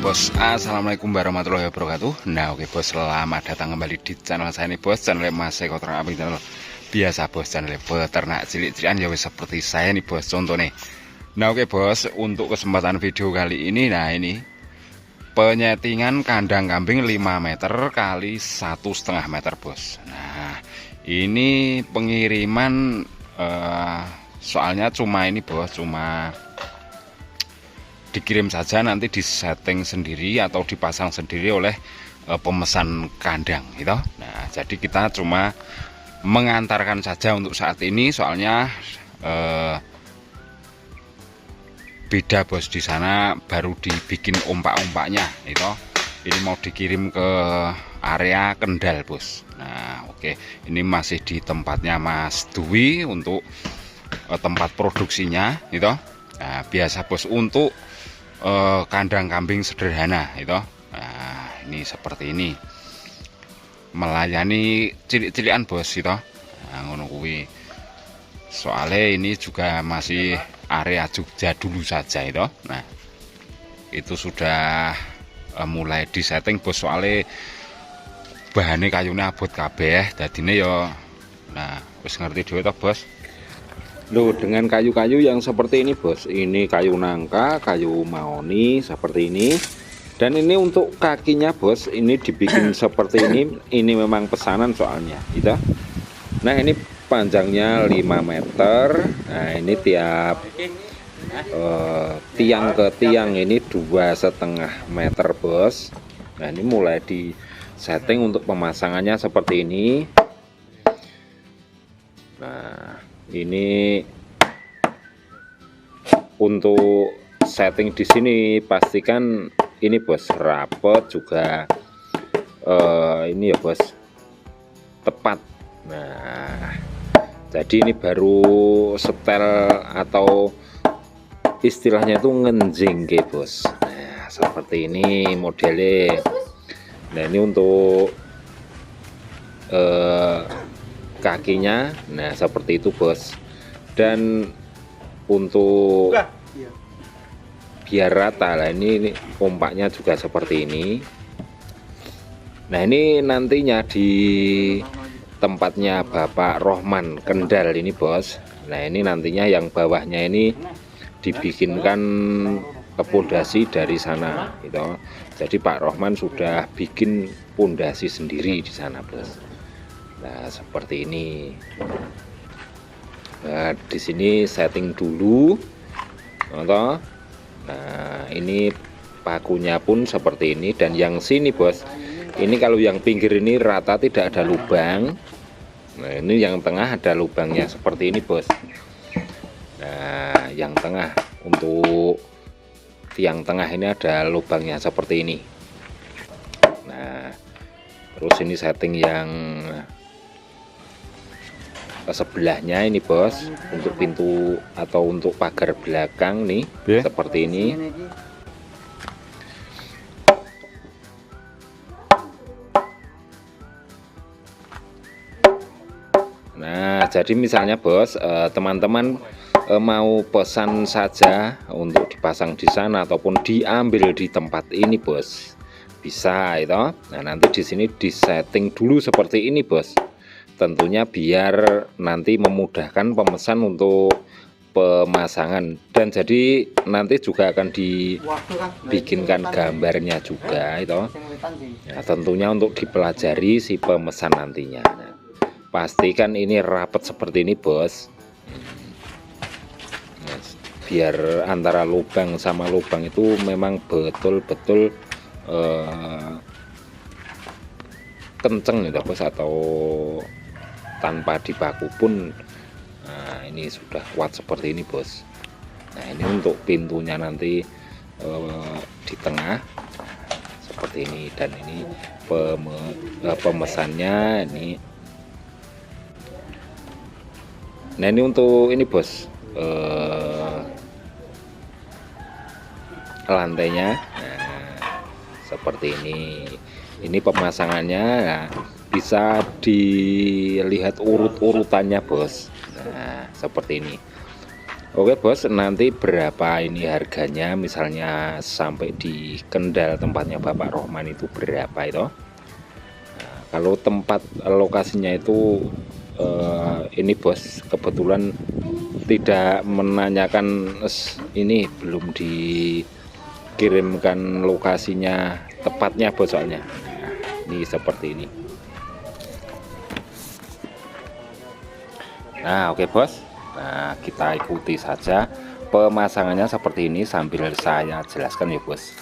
bos, assalamualaikum warahmatullahi wabarakatuh. Nah oke bos, selamat datang kembali di channel saya ini bos, channel Mas Eko Ternak Abing channel biasa bos, channel peternak cilik-cilikan ya seperti saya nih bos, contoh nih. Nah oke bos, untuk kesempatan video kali ini, nah ini penyetingan kandang kambing 5 meter kali 1,5 meter bos. Nah ini pengiriman soalnya cuma ini bos, cuma dikirim saja, nanti disetting sendiri atau dipasang sendiri oleh pemesan kandang gitu. Nah jadi kita cuma mengantarkan saja untuk saat ini, soalnya beda bos, di sana baru dibikin ompak-ompaknya itu, ini mau dikirim ke area Kendal bos. Nah oke, ini masih di tempatnya Mas Dwi untuk tempat produksinya itu. Nah biasa bos, untuk kandang kambing sederhana itu. Nah ini seperti ini, melayani cilik-cilikan bos itu. Nah ngono kuwi, soalnya ini juga masih area Jogja dulu saja itu. Nah itu sudah mulai disetting bos, soalnya bahannya kayunya abot kabeh dadine yo. Nah wis ngerti dhewe to bos. Loh, dengan kayu-kayu yang seperti ini bos, ini kayu nangka, kayu mahoni seperti ini. Dan ini untuk kakinya bos, ini dibikin seperti ini memang pesanan soalnya gitu. Nah ini panjangnya 5 meter. Nah ini tiap tiang ke tiang ini 2,5 meter bos. Nah ini mulai di setting untuk pemasangannya seperti ini. Nah ini untuk setting di sini pastikan ini bos rapet juga, ini ya bos tepat. Nah jadi ini baru setel atau istilahnya itu ngenjing ke bos. Nah seperti ini modelnya. Nah ini untuk kakinya, nah seperti itu bos. Dan untuk biar rata lah, ini pompaknya juga seperti ini. Nah ini nantinya di tempatnya Bapak Rohman Kendal ini bos. Nah ini nantinya yang bawahnya ini dibikinkan pondasi dari sana gitu. Jadi Pak Rohman sudah bikin pondasi sendiri di sana bos. Nah seperti ini. Nah di sini setting dulu, nah ini pakunya pun seperti ini. Dan yang sini bos, ini kalau yang pinggir ini rata tidak ada lubang. Nah ini yang tengah ada lubangnya seperti ini bos. Nah yang tengah, untuk tiang tengah ini ada lubangnya seperti ini. Nah terus ini setting yang sebelahnya ini bos, untuk pintu atau untuk pagar belakang nih seperti ini. Nah jadi misalnya bos, teman-teman mau pesan saja untuk dipasang di sana ataupun diambil di tempat ini bos, bisa itu. Nah nanti di sini disetting dulu seperti ini bos, tentunya biar nanti memudahkan pemesan untuk pemasangan. Dan jadi nanti juga akan dibikinkan gambarnya juga itu. Nah, tentunya untuk dipelajari si pemesan nantinya. Nah, pastikan ini rapat seperti ini bos. Nah, biar antara lubang sama lubang itu memang betul-betul kenceng ya bos, atau tanpa dipaku pun. Nah ini sudah kuat seperti ini bos. Nah ini untuk pintunya nanti di tengah seperti ini. Dan ini pemesannya ini. Nah ini untuk ini bos, lantainya. Nah seperti ini pemasangannya. Nah, bisa dilihat urut-urutannya bos. Nah seperti ini. Oke bos, nanti berapa ini harganya, misalnya sampai di Kendal tempatnya Bapak Rohman itu berapa itu? Nah, kalau tempat lokasinya itu ini bos, kebetulan tidak menanyakan ini, belum dikirimkan lokasinya tepatnya bos soalnya. Nah, ini seperti ini. Nah oke bos, nah kita ikuti saja pemasangannya seperti ini sambil saya jelaskan ya bos.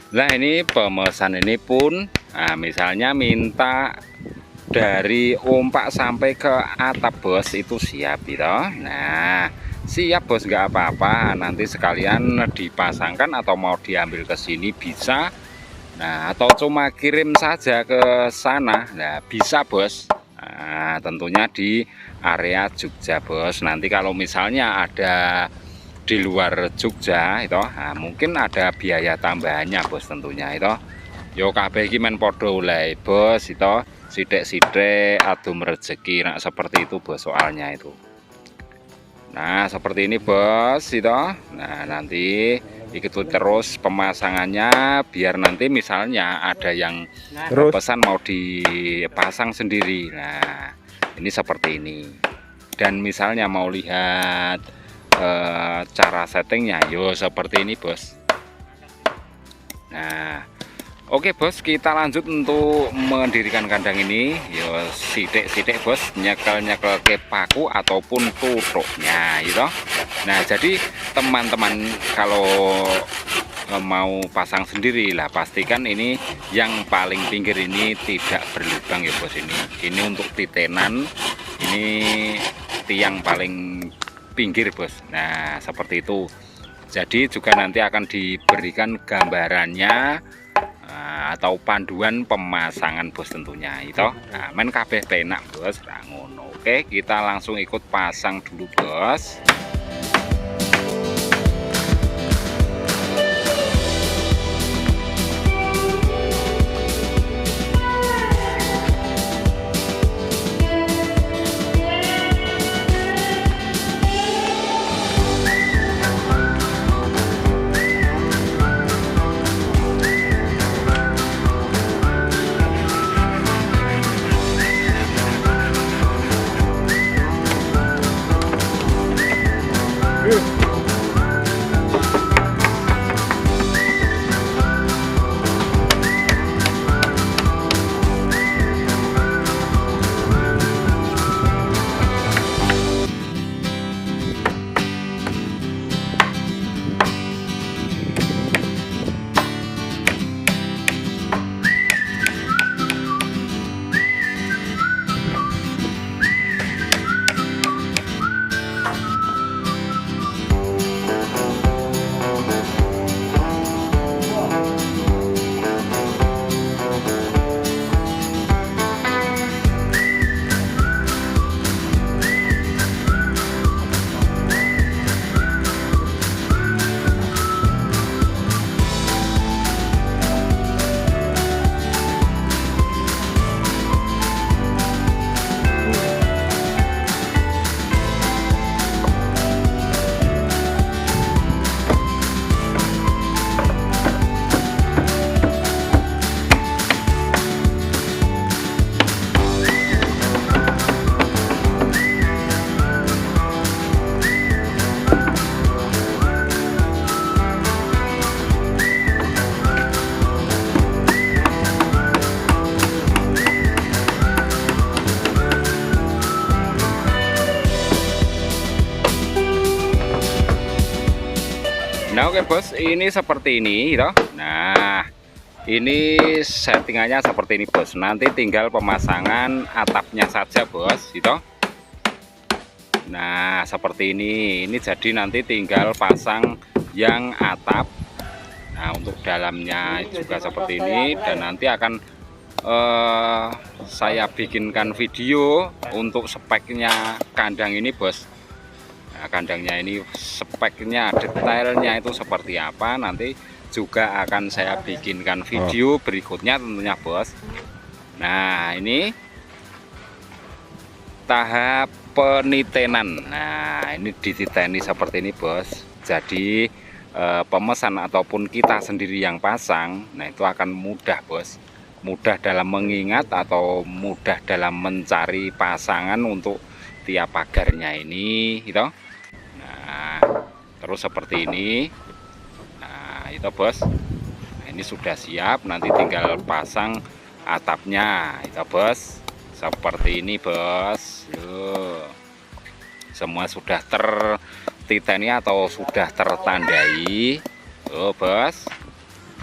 Nah ini pemesan ini pun, nah misalnya minta dari ompak sampai ke atap bos, itu siap gitu. Nah siap bos, nggak apa-apa, nanti sekalian dipasangkan atau mau diambil ke sini bisa. Nah atau cuma kirim saja ke sana, nah bisa bos. Nah, tentunya di area Jogja bos. Nanti kalau misalnya ada di luar Jogja itu, nah, mungkin ada biaya tambahannya bos tentunya itu. Yo kabeh iki men padha oleh bos itu, sithik-sithik adum rezeki, nah seperti itu bos soalnya itu. Nah seperti ini bos itu. Nah nanti ikuti terus pemasangannya, biar nanti misalnya ada yang pesan mau dipasang sendiri. Nah ini seperti ini. Dan misalnya mau lihat cara settingnya, yo seperti ini bos. Nah oke bos, kita lanjut untuk mendirikan kandang ini. Yo sidik-sidik bos, nyekel-nyekel ke paku ataupun tutuknya gitu. Nah jadi teman-teman kalau mau pasang sendiri lah, pastikan ini yang paling pinggir ini tidak berlubang ya bos. Ini untuk titenan, ini tiang paling pinggir bos. Nah seperti itu. Jadi juga nanti akan diberikan gambarannya atau panduan pemasangan bos tentunya itu. Nah, men kabeh penak bos, nah, ngono. Oke, kita langsung ikut pasang dulu bos. Nah oke bos, ini seperti ini gitu. Nah ini settingannya seperti ini bos. Nanti tinggal pemasangan atapnya saja bos gitu. Nah seperti ini jadi nanti tinggal pasang yang atap. Nah untuk dalamnya juga seperti ini, dan nanti akan saya bikinkan video untuk speknya kandang ini bos. Nah, kandangnya ini speknya, detailnya itu seperti apa, nanti juga akan saya bikinkan video berikutnya tentunya bos. Nah ini tahap penitenan. Nah, ini dititeni seperti ini bos. Jadi pemesan ataupun kita sendiri yang pasang, nah itu akan mudah bos, mudah dalam mengingat atau mudah dalam mencari pasangan untuk tiap pagarnya ini gitu. Nah, terus seperti ini. Nah, itu bos. Nah, ini sudah siap, nanti tinggal pasang atapnya itu bos. Seperti ini bos. Loh. Semua sudah tertiteni atau sudah tertandai. Oh bos.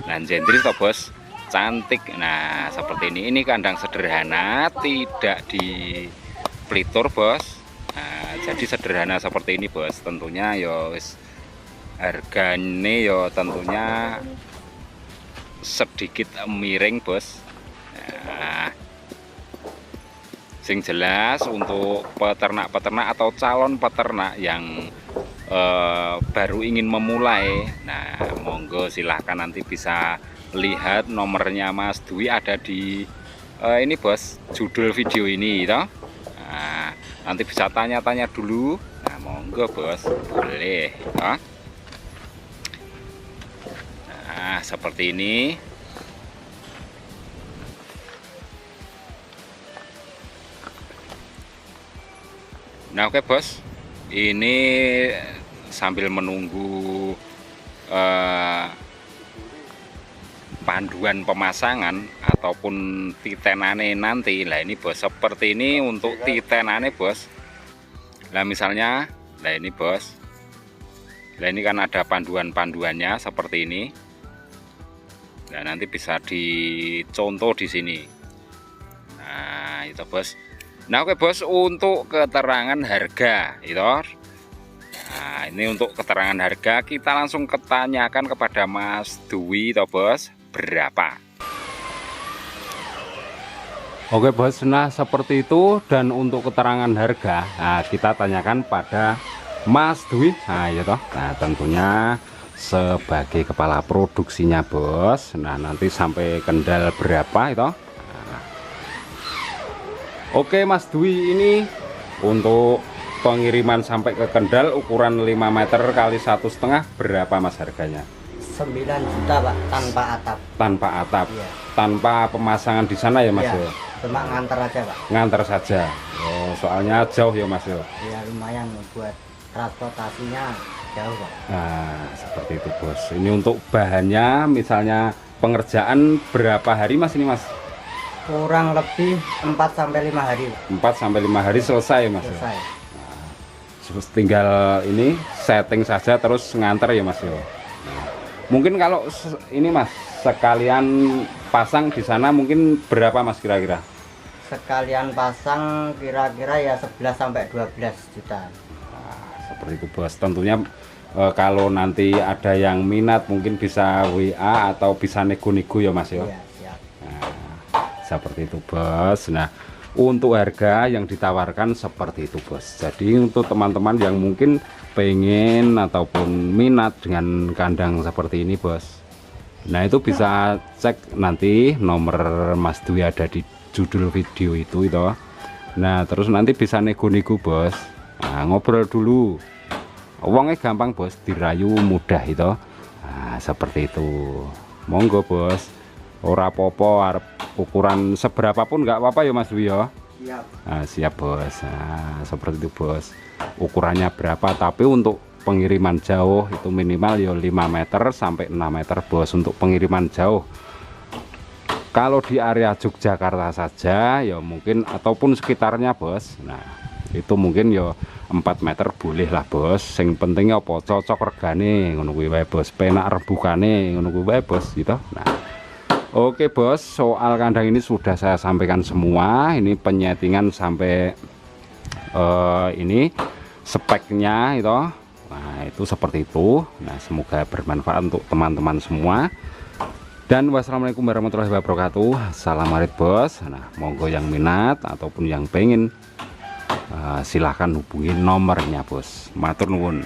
Nah, jendris toh bos. Cantik. Nah, seperti ini kandang sederhana, tidak di pelitur bos. Nah, jadi sederhana seperti ini bos. Tentunya yo harganya yo tentunya sedikit miring bos. Nah, sing jelas untuk peternak-peternak atau calon peternak yang baru ingin memulai, nah monggo silahkan nanti bisa lihat nomornya Mas Dwi ada di ini bos, judul video ini toh. Nah, nanti bisa tanya-tanya dulu. Nah, monggo bos, boleh toh. Nah, seperti ini. Nah, oke bos, ini sambil menunggu panduan pemasangan ataupun titenane nanti. Lah ini bos, seperti ini untuk titenane bos. Nah misalnya, nah ini bos, nah ini kan ada panduannya seperti ini. Nah nanti bisa dicontoh di sini. Nah itu bos. Nah oke bos, untuk keterangan harga itu. Nah ini untuk keterangan harga kita langsung ketanyakan kepada Mas Dwi toh bos, berapa. Oke bos, nah seperti itu. Dan untuk keterangan harga, nah kita tanyakan pada Mas Dwi. Nah ya toh. Nah tentunya sebagai kepala produksinya bos. Nah nanti sampai Kendal berapa itu. Oke Mas Dwi, ini untuk pengiriman sampai ke Kendal ukuran 5 meter kali 1,5 berapa Mas harganya? 9 juta Pak, tanpa atap. Tanpa atap? Iya. Tanpa pemasangan di sana ya Mas? Iya, cuma nganter aja Pak. Nganter saja. Oh, soalnya jauh ya Mas ya? Ya lumayan buat transportasinya jauh Pak. Nah seperti itu bos. Ini untuk bahannya misalnya pengerjaan berapa hari Mas ini Mas? Kurang lebih 4-5 hari Pak. 4-5 hari selesai Mas. Selesai. Nah, tinggal ini setting saja terus nganter ya Mas ya. Nah, mungkin kalau ini Mas sekalian pasang di sana mungkin berapa Mas kira-kira? Sekalian pasang kira-kira ya 11-12 juta. Nah, seperti itu bos. Tentunya kalau nanti ada yang minat mungkin bisa WA atau bisa nego-nego ya Mas ya. Iya, siap. Nah, seperti itu bos. Nah untuk harga yang ditawarkan seperti itu bos. Jadi untuk teman-teman yang mungkin pengen ataupun minat dengan kandang seperti ini bos, nah itu bisa cek nanti nomor Mas Dwi ada di judul video itu. Nah terus nanti bisa nego-nego bos. Nah, ngobrol dulu, uangnya gampang bos, dirayu mudah itu. Nah seperti itu, monggo bos. Ora popo arep ukuran seberapa pun nggak apa-apa ya Mas Dwi ya. Siap. Nah, siap bos. Nah, seperti itu bos. Ukurannya berapa, tapi untuk pengiriman jauh itu minimal ya 5 meter sampai 6 meter bos untuk pengiriman jauh. Kalau di area Yogyakarta saja ya mungkin ataupun sekitarnya bos. Nah itu mungkin ya 4 meter boleh lah bos. Yang penting apa cocok regane ngono kuwi wae bos, penak rebukane ngono kuwi wae bos gitu. Nah oke bos, soal kandang ini sudah saya sampaikan semua. Ini penyetingan sampai ini speknya itu. Nah itu seperti itu. Nah semoga bermanfaat untuk teman-teman semua. Dan wassalamualaikum warahmatullahi wabarakatuh. Salam marit bos. Nah monggo yang minat ataupun yang pengen silahkan hubungi nomornya bos. Matur nuwun.